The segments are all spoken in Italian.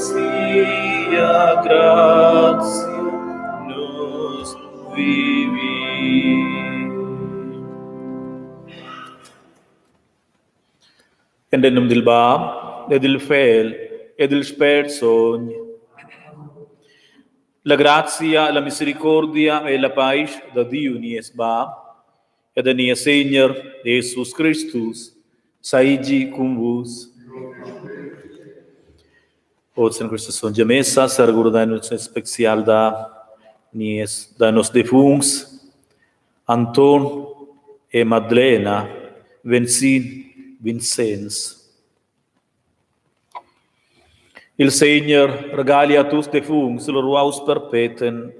sia gratia nos vivi. En el nombre del Bab, e del Fiel, e del Spirito Santo. La grazia, la misericordia e la pace da Dio nies Bab, e da nia Signor Jesus Christus, saigi cum vos. Hoje, em Cristo São de Messa, sergurda-nos especial da nos defuntos, Anton e Madlena, Vincenz. Il Signor regali a tutti defuntos il ruaus perpetuum.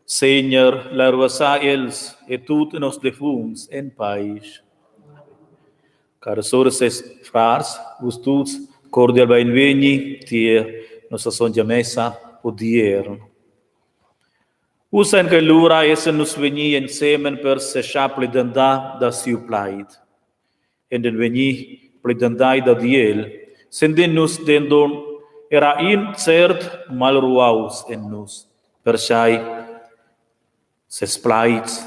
Signor, la ruasa els e tutti nos defuntos en paz. Caros sores e frars, vos tuts cordial benveni, tie nostra sonja messa odier. Usen che l'ura essen nos veni insieme per se plidenda da siu plaid. En den veni plidendai da diel, sendin nos dendon era incert mal ruaus en nos, per sai ses plaids,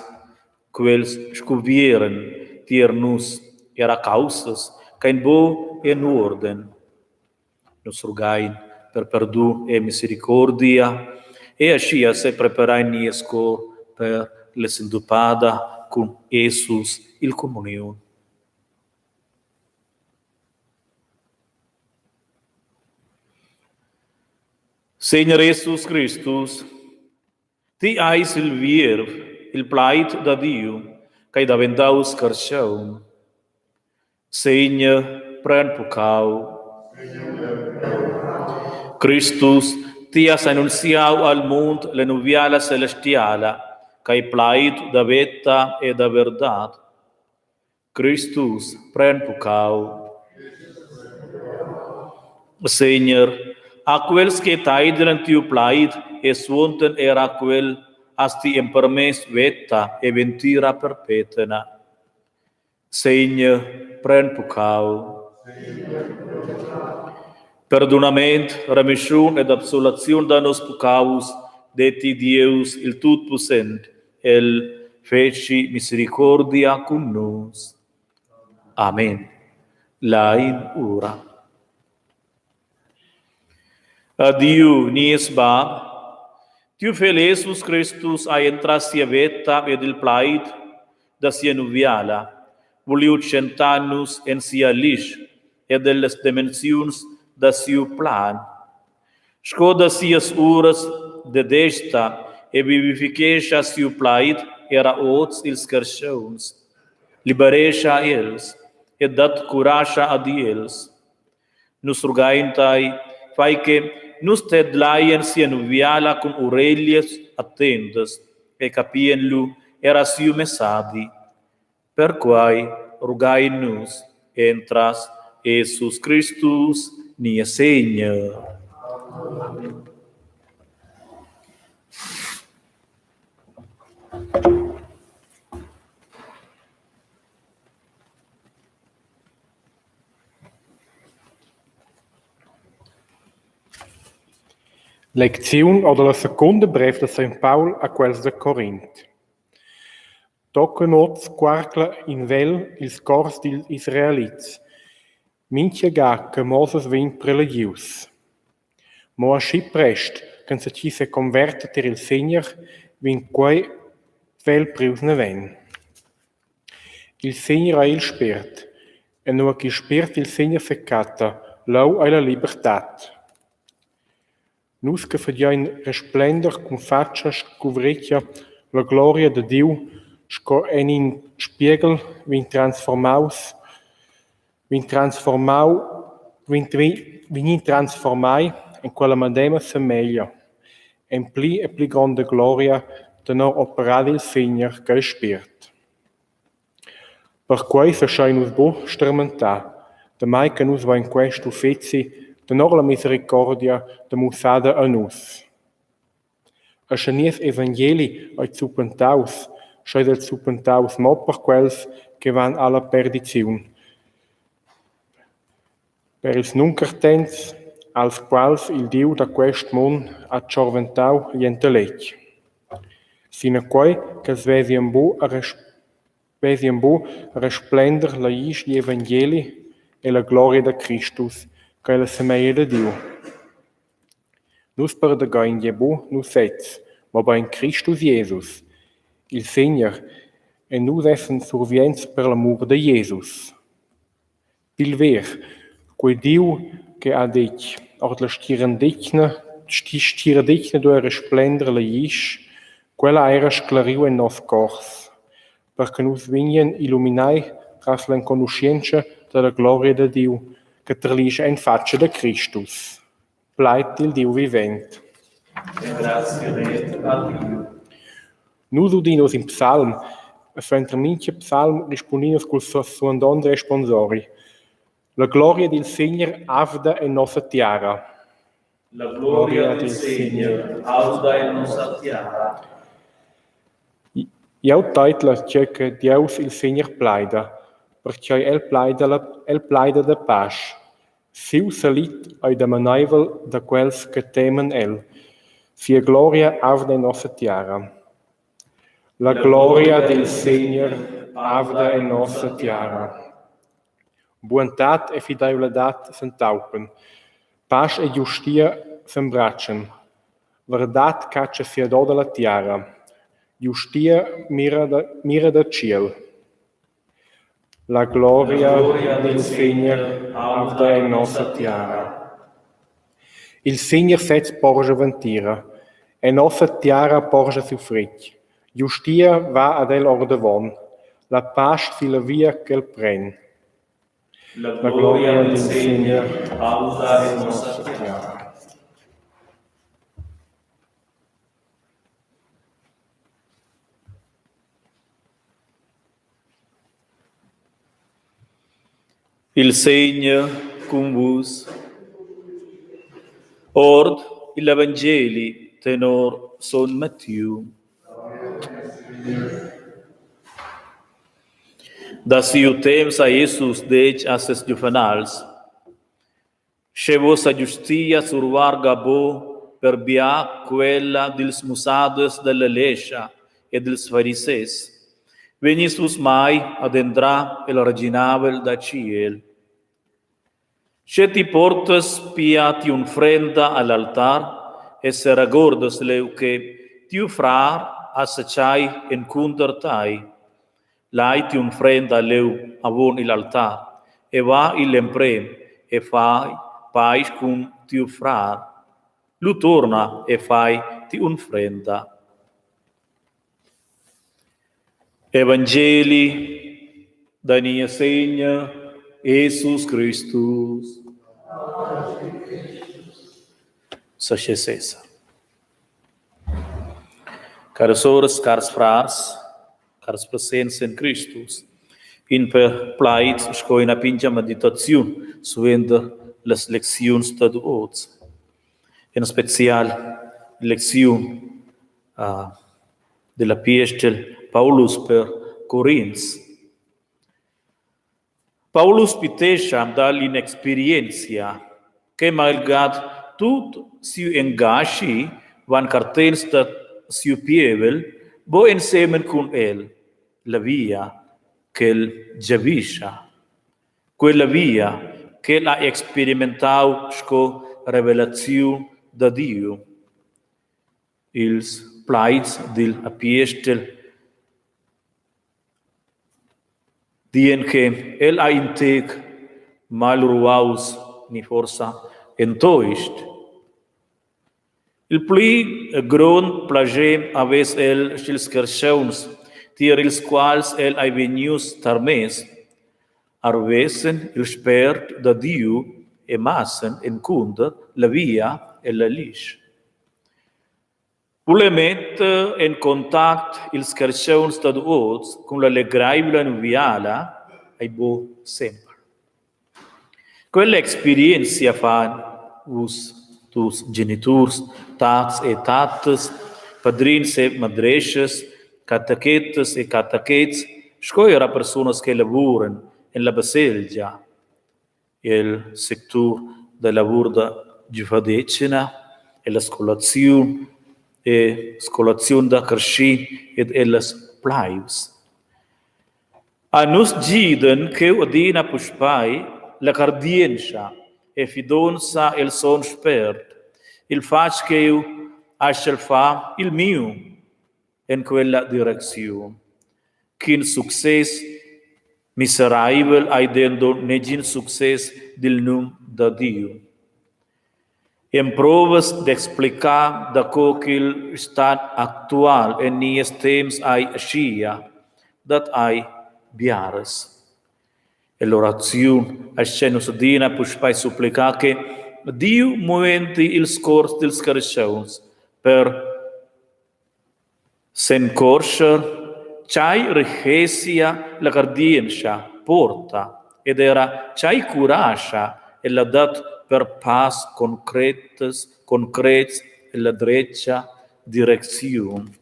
quels scuvieren tier nos era causas, cain bo en ordem. Nos rugain per perdu e misericordia, e ascia se preparai niesco per l'esendupada cum Jesus il comunion. Signor Jesus Christus, ti ais il vierv, il plaid da Dio, cae da vendaus carciaun. Signor, pren pucau. Christus, ti has annunciau al mundo la nuviala celestiala, cae plaid da veta e da verdad. Christus, pren pucau. Signor, aquels que taidran tiu plaid e suonten era quel asti impermes veta e ventira perpetua. Signor, pren pucau. Perdonament, remission ed absolution da nos pucaus, de ti Deus il tut possent, el feci misericordia cum nos. Amen. Lain ura. Adiu, nies Bab, tiu felizus Christus a entras sia veta ed il plaid da sia nuviala, voliut centannus en sia lis, e delles dimensions da siu plan. Scoda sias uras de desta, e vivificecha siu plaid, era ots ils carciauns. Liberecha els, e dat curacha ad els. Nus rugaintai, fai que nus ted laien sia nuviala cum aurelias attendas, e capien-lu era siu messadi. Per quae rugain nus, entras Jesus Christus, nia Signor. Leziun oder la secunda bref de Saint Paul a quels de Corint. Toca nots quarcla in vel ils cors dils israelits. Minchia ga che Moses vin prelegius. Mo asci prest, can se ci se converta ter il Signor, vin quei vel prius ne ven. Il Signor ha il spirit, e nu che spirit il Signor se cata, lau ai la libertat. Nus che fadiain resplendor cum faccia scuvrecchia la gloria de Diu, sco en in spiegel vin transformai in quella medema semeglia, en pli e pli grande gloria de no operare il Signor che è spirit. Per quei se schai nus bo stermentà, de mai che nus va in questo fezzi tenor la misericordia de musada a nus. A chanies evangeli ai supentaus, schei del supentaus mo per quels che van alla perdiziun. Per ils nuncartens, als quals il Diu da quest mon ha ciorventau jentelec. Sina quai che svesiam bu a resplender la isch gli evangeli e la gloria de Christus, che è la semeia de Diu. Nus per de gain je bu, nus sets, ma ba in Christus Jesus, il Signor, e nus essen survients per l'amor de Jesus. Pil ver, quei Diu che ha detg, ord la stiradicna do resplender la isch, quella era sclariu en nos cors, perché nus vignen illuminai tras la conoscenza della gloria de Diu, che terlisce in faccia de Christus. Pleit il Diu vivent. Grazie a Dio. Nus udinos in psalm, fenter minche psalm risponinos col suon don responsori. La gloria del Signor avda in nostra tiara. La gloria del Signor auda in nostra tiara. Jau taitla che Deus il Signor plaida, perché el plaida de paz. Siu salit ai de manaivel de quels che temen el. Sia gloria avda in nostra tiara. La gloria del Signor avda in nostra tiara. Buontat e fidelitat s'entaupen. Paz e giustia s'embraccian. Verdat caccia sia doda la tiara. Giustia mira da ciel. La gloria del Signor avda in nostra tiara. Il Signor sets porge ventira, e nostra tiara porge su fric. Giustia va ad el ordevon, la paz si la via che el pren. La gloria del Signor auda in nostra tiara. tiara. Il Signor con vos. Ord il Evangeli tenor Son Mattiu. Da siu temps a Jesus dec a ses juvenals, che vos a giustia survarga bo per bia quella dils musades della lescia e dils farisees, venis vos mai ad endra el reginavel da ciel. Che ti portas piati un frenda all'altar, e se ragordas leu che tiu frar assacciai en cuntertai, laiti un frenda leu avon il altar, e va il emprem, e fai pais cum tiu frar. Lu torna e fai ti un frenda. Evangeli da nia segna Jesus Christus. Sache César. Caras sores, caros frars, caros presentes em Christus, in per plait scoin a pincha meditazione suende las lecciones de hoy. En especial, lección de la Epistel Paulus per Corins. Paulus pitesha dall'inexperienza che malgrado tutto si engasci van cartens da siu pievel, bo insieme con el la via che el javisha, quella via che ha experimentau sco revelazione da Dio. Ils plaids del Epistel dien che el ha integ mal ruaus ni forsa entoisht. Il pli grand plager aves el stils kershauns, tier ils quals el ai venius tarmes, arvesen il spert da Dio e massen en cunda la via e la lish. Volemet en contact ils kershauns da duots con la legraibla nuviala ai bo sempre. Quella esperienza fan vos tus genitors, tats e tatas, padrins e madreixas, catequetes e catequetes, escolherá pessoas que laboram em la baselgia, il sector da lavoro da giovadecina, e la scolazione da cresci ed ellas plaives. A nos giden che odina puspai la cardienza e fidonza il son spert, il fac che io ascel fa il mio in quella direzione. Kin success miserabile aidendo negin success del num da Dio. Em provas de explicar da qual estado actual en nies temps ai ascia, dat ai biares. E l'orazione ascenus dina puspai supplica che Dio moventi il scors dels caricions per sen corscher c'hai richesia la cardienza porta ed era c'hai curascia e la dat per pas concrets e la dreccia direzione.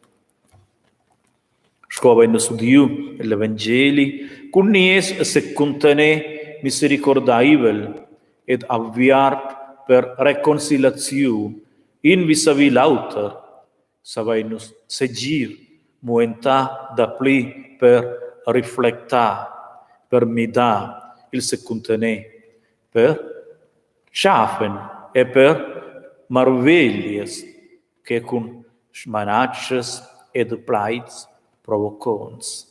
Scovendo su Dio e l'Evangeli, connies se contene misericordaibel ed avviar per reconciliazione in vis-a-vis l'autor, sabainus segir, muenta da pli per riflecta, per mida il se contene, per schaffen e per marveglias che con smanacces ed plaids provocons.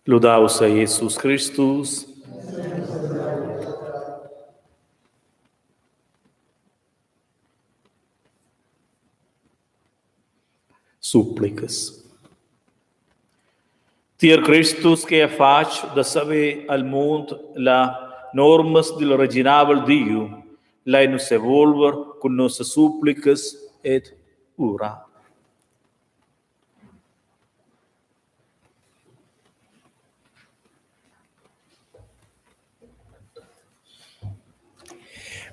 Laudamus a Jesus Christus. Súplicas. Tier Christus que fac de saber al mundo la normas del original Dio, la nos evolver con nostre súplicas et ura.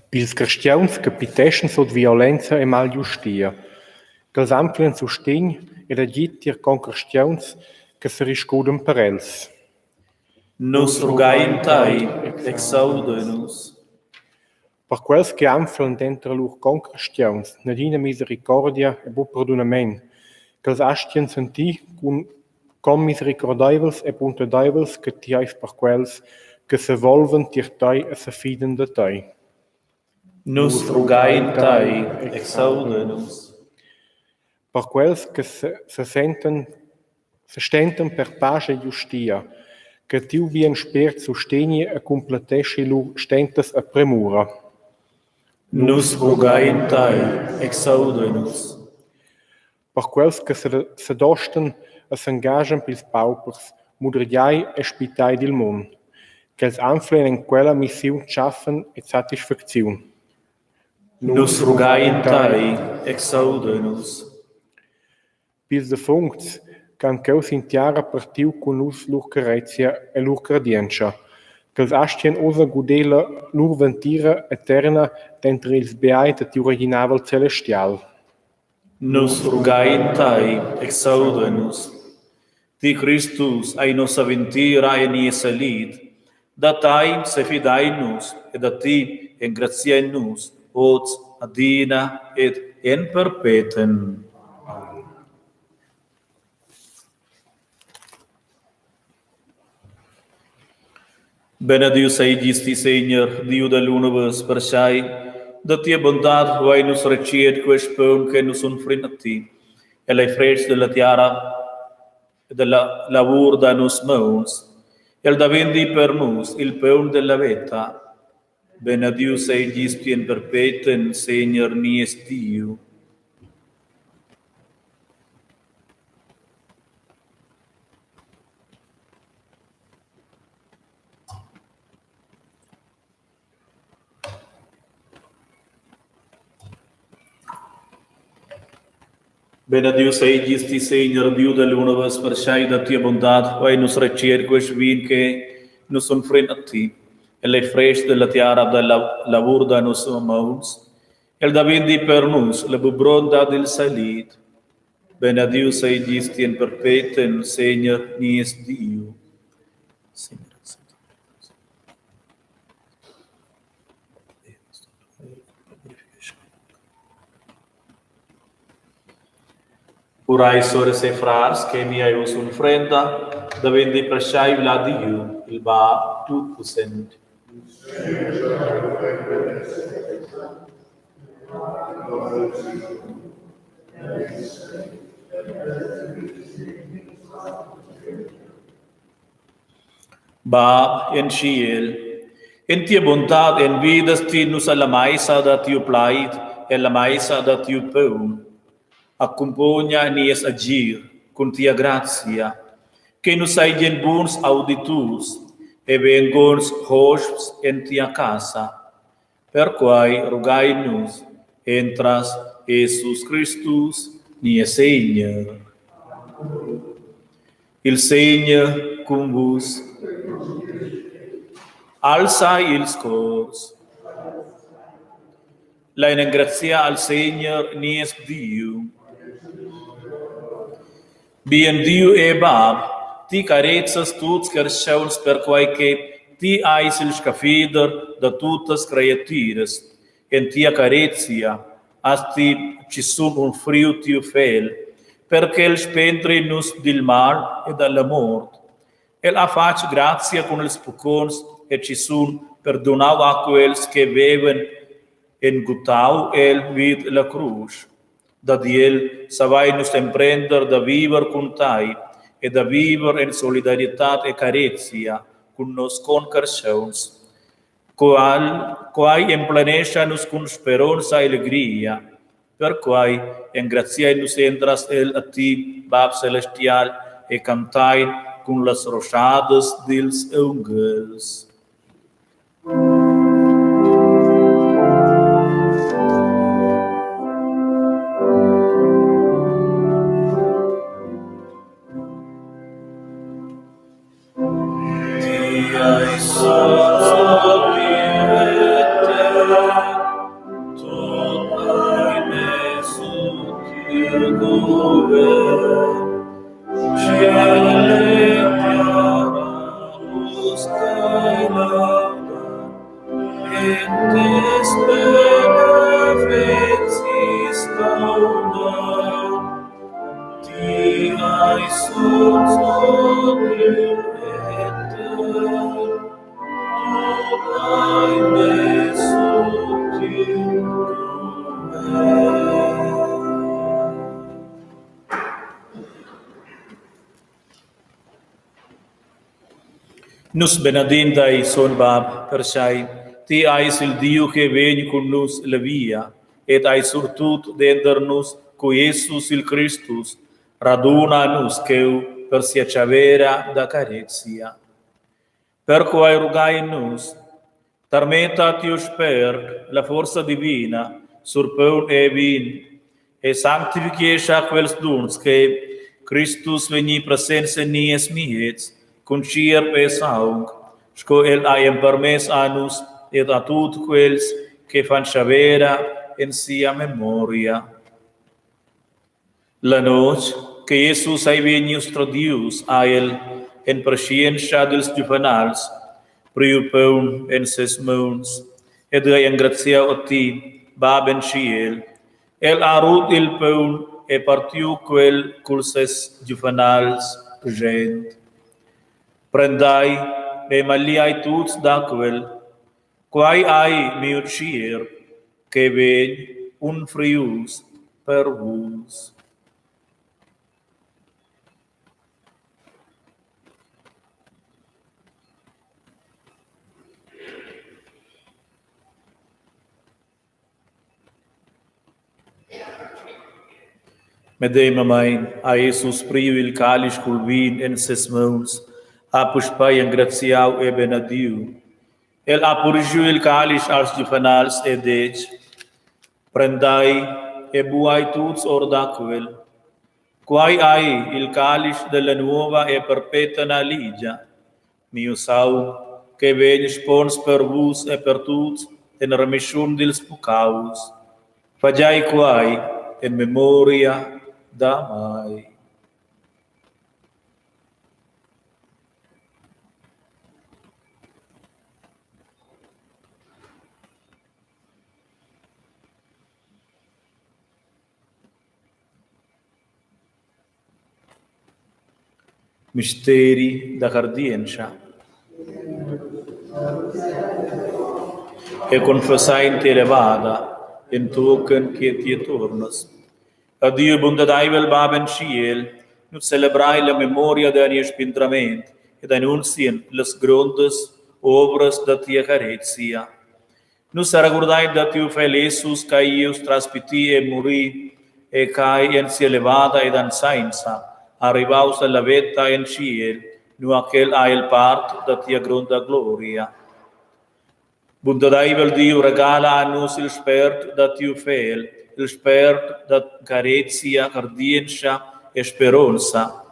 Pils cristians che piteschen sot violenza e maljustia, che amplien sustegn e legittir con cristians che se riscudem per els. Nos rogai in tai, exaude-nos. Per quels che amflan dentro lur con cristians, nadina misericordia e bu perdonament, che els astien senti con misericordaivels e puntedaivels che ti hais per quels che se volven tir tai e se fiden de tai. Nos rogai in tai, exaude-nos. Per quels che se stenten per pace e giustia, che tiu bien spert susteni e completesci lur stentes a premura. Nos rogai in tai, exaude-nos. Per quels che se dosten e s'engagen pils paupers, mudriai e spitai dil mund, che els anflen in quella missiun schaffen e satisfacziun. Nos rogai in tai, exaude-nos. Pils defuncts, che ancheu s'intiara partiu con us lur carezia e lur credienza, che els astien osa gudela lur ventira eterna d'entre ils beai de tiu reginavel celestial. Nos rogai in tai, exaude-nos. Ti Christus ai nossa ventira e nie salit, da tai se fidai-nos, e da ti engraziai-nos, oz adina et in perpetem. Benedius eigisti, Seigneur, Dio dell'univers, per sai, da tia bondad vai nos reciet quel spön che nos unfrin a ti, e le freds della tiara e della lavur da nos mons, e da vendi per nos il pön della vita. Benedius eigisti in perpetem, Seigneur, nies Dio. Benedius eigisti, Seigneur, Dio dell'univers, per sai da tia bondad, vai nos recier quel vin che nos unfrin a ti, e le fresh della tiara della lavur da nos mãos, el da vindi per nus, la bubronda del salit, benediu sei disti in perpetuum, Seigneur, nies Dio. Signor, Urai sores e frars, che mi hai us un'ofrenda, da vendi prasciai la Dio, il ba tutto senti. Ba en ciel, en tia bontat en vidas ti nus alla maisa da tiu plait, e la maisa da tiu peum, accompagna nies agir, con tia grazia, que nos aigien bons auditus, e vengons hosps en tia casa, per quai rugai nus, entras Jesus Christus, nia Seigneur. Il Seigneur cum vos, alzai ils cors. La ingrazia al Seigneur nies Dio. Bien Dio e Bab, ti carezzas tuts kerschauns per quai che ti ais il scafider da tutas creatures, en tia carezzia, asti ci sun un friu tiu fel, perché il spentri nus dil mal e dalla mort. El ha fac grazia con ils pucons e ci sun perdonau a quels che veven en gutau el vid la cruz. Da diel savai nus emprender da viver con tai e da viver en solidaritat e carezzia con nos concarciauns, quai emplenescia nus con speranza e alegria, per quai en grazia nus entras el a ti, Bab celestial, e cantai con las rochadas dels angels. Nus benedindai son Bab, perciai ti ais il Dio che veni con nus la via, et ai surtut dender nus co Jesus il Christus, raduna nus cheu per sia chavera da carezzia. Per quai rugai nus, tarmeta ti usper la forza divina, sur peun e vin, e sanctificia quels duns che Christus veni presense nies miets, con cier e saung, sco el aiem permes anus et a tut quels che fan chavera en sia memoria. La noche que Jesus ai venius tra Dius a el en prescientia dels juvenals, priu peun en ses mauns, ed ai en gratia o ti, Bab en ciel, el arut il peun e partiu quel cul ses juvenals gent. Prendai e maliai tuts daquel, quai ai miu cier, che vegn un frius per vos. Medema main, a Jesus priu il calice cul vin en ses mauns, apus pai en gratiau e benediu. El apurgiu il calice als juvenals e dec, prendai e buai tuts or daquel, quai ai il calice della nuova e perpetua ligia, mio sau, che vegni spons per vos e per tuts, in remission dils pucaus. Fagiai quai, in memoria da mai. Misteri da cardienza. E confessai in te elevada, in token che ti tornas. Addio bondadai vel baben ciel, nu celebrai la memoria de anie spindrament, ed annuncien les grondes obras da tia caretia. Nu saragurdai da tiu felesus caius traspiti e muri, e cai en si elevada ed ansainsa, arrivaus alla vetta in ciel, nu aquel ha il part da tia gronda gloria. Bondadai vel Dio regala a nus il spert da tiu fel, il spert da caretia, cardienza e speranza.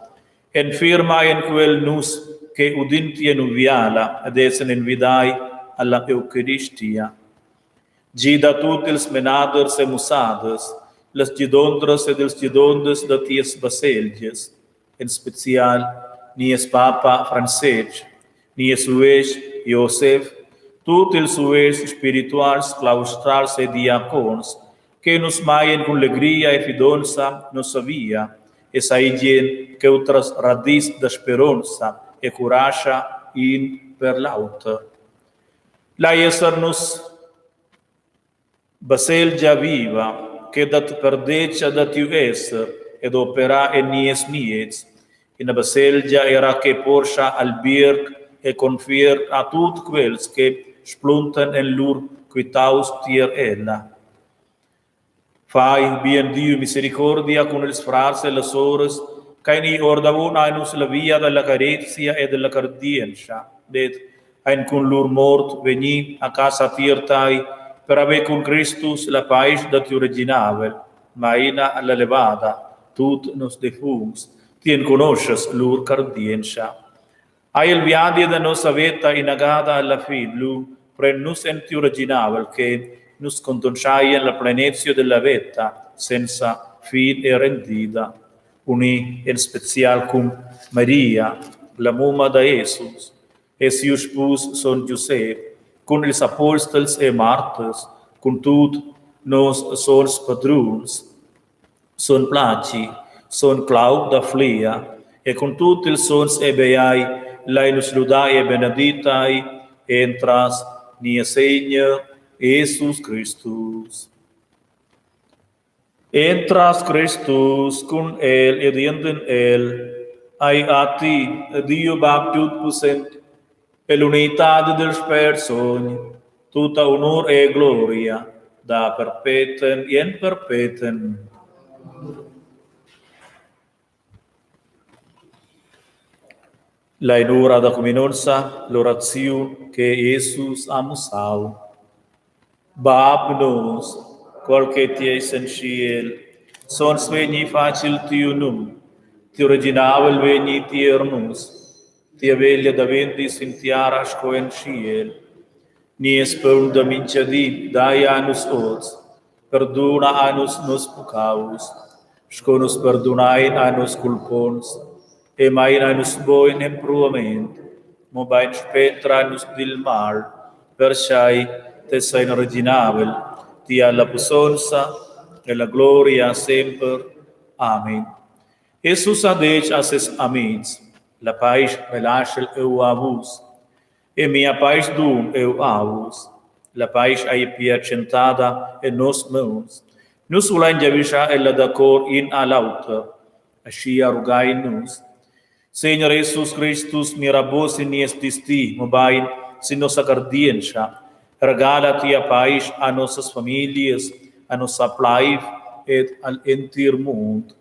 En firma in quel nus che udinti e nuviala, ad essen invidai alla Eucharistia. Gida tutils menaders e musades, les gidondres ed els gidondes da ties baselges, en special nies Papa Francesc, nies ues Iosef, tutti els sues spirituals, claustrals e diacons, que nos maien con alegria e fidonza nos avia, e saigien que outras radis da speranza e curacha in per l'auta. La esser nos baselgia viva, che dat perdecia da tiu esser, ed opera en nies miets, in baselgia era che porcha al birg e confier a tut quels che splunten en lur quitaus tier ella. Fai bien Dio misericordia con els frars e les ores, cae ni ordavun ainus la via della caretia e della cardienza, det ein con lur mort veni a casa tiertai, per ave con Christus la pais dat originavel, maina alla levada, tut nos defuns, tien conosces lur cardienza. Ai il viadi da nostra vita inagada alla fidlu, pre nus enti originavel che nus condonciaien la plenezio della vita, senza fin e rendida, uni in special cum Maria, la muma da Jesus, e sius spus son Giuseppe, con ils apostols e marters, con tut nos sons padruns, son placi, son Claup da Flia, e con tutti ils sons ebeai, lainus ludai e beneditai, entras nia Seigneur Jesus Christus. Entras Christus cum el ed in el, ai a ti, Dio baptut pusent, e l'unità del Spirito, tutta onor e gloria, da perpetuum in perpetuum. La inura da cominonza, l'orazione che Jesus amusau. Bab nos, qualche ties in ciel, son svegni facil tiu num, ti originavel veni tiernus, ti aveglia da vendis in tiarasco in ciel, nies per da minciadi, dai anus oz, perdona anus nos pucaus, sconus perdonain anus culpons, e mai anus boin impruament, mo bain spetra anus dil mal, persai te sei originavel, ti alla pussonza e la gloria sempre. Amen. Jesus adec a ses amins, la pais relaxel eu avus, e mia pais dum eu avus, la pais ai piacentada e nos mãos, nus ulanjavisha ella da cor in alauta, ascia rugai nus. Senhor Jesus Christus, mirabos in nies disti, mobain, sin nossa cardiença, regala-te a paz a nossas famílias, a nossa life e al entir mundo.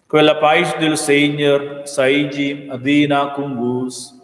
Quella paz del Senhor saigi adina com vos.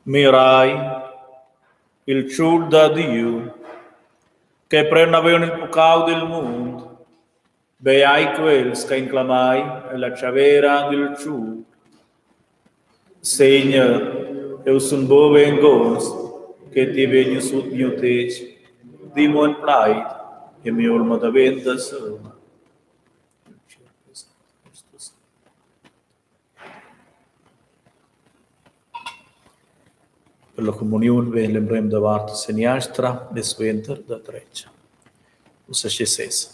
Mirai il ciur da Dio, che prenavano il peccato del mondo, beai quels che inclamai la chavera del ciur. Seigneur, eu sunt bove en gos, que te venho sut mio tec, dimo en plait, e mi olma da venta soma. Per la comunione ve lembrem da vart seniastra des winter da treccia. Usa se cessa.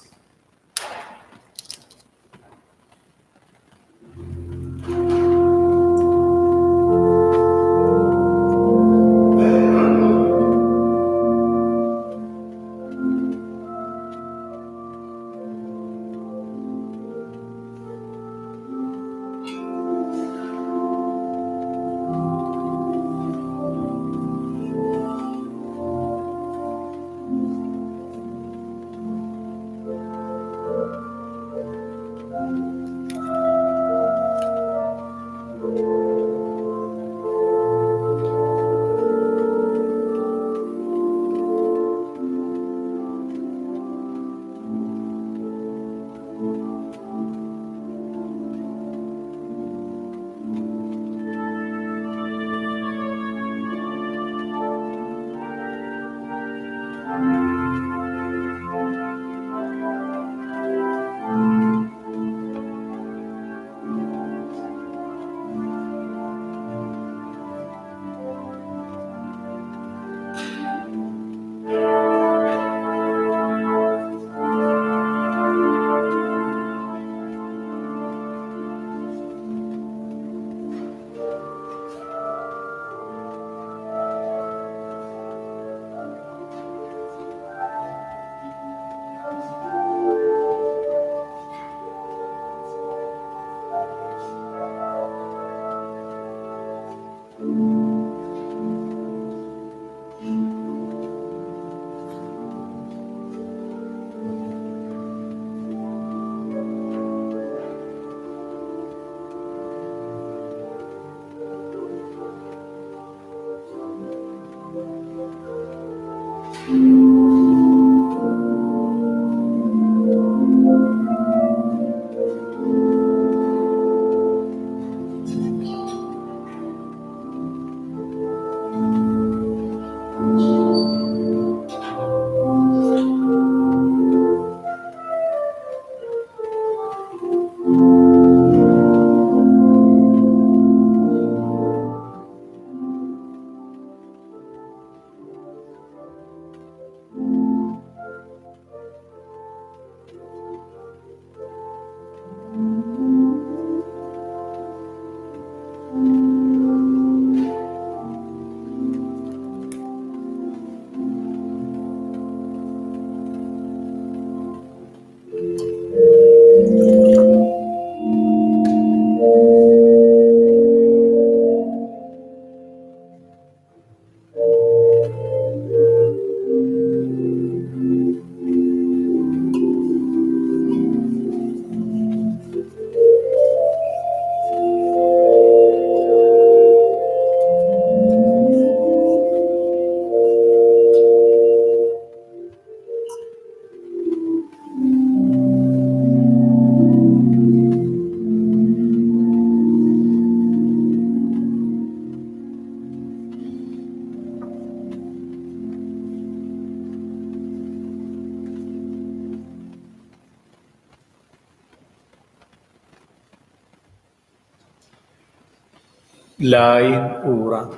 Lai ura.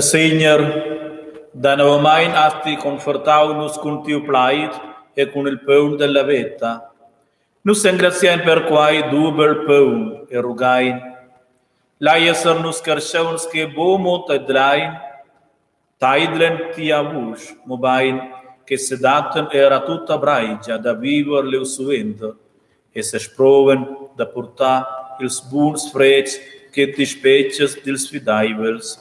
Seigneur, da não mai asti confortau-nos com teu plait e com il pão della vita. Nos engraciam per quai dubel pão e rugai. Lai esser nos carchauns que bomo tadlain, taidlen tiavus, mobain, que se daten era tutta braigia da viver leu suente, e se sproven da portar ils buns freds que te species dils fidaivels.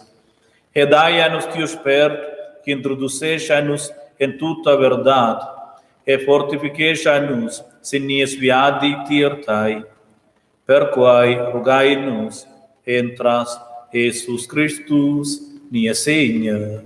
E dai-nos teu esperto, que introduceja-nos em tutta a verdade, e fortifiqueja-nos, se nies viadi tiertai. perquai rogai-nos entras Jesus Christus, nia Senhor.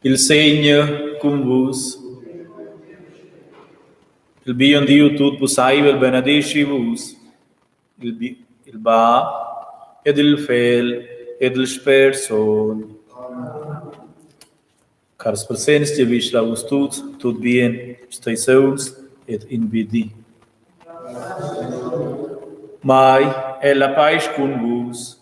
Il Signore con vos. Il Dio tutto possibile benedisci-vos. Il Ba ed il Fel ed il Sperson. Caros presentes, Dio vi vos tot bien, stai seuls et in vidi. Mai è la pace con vos.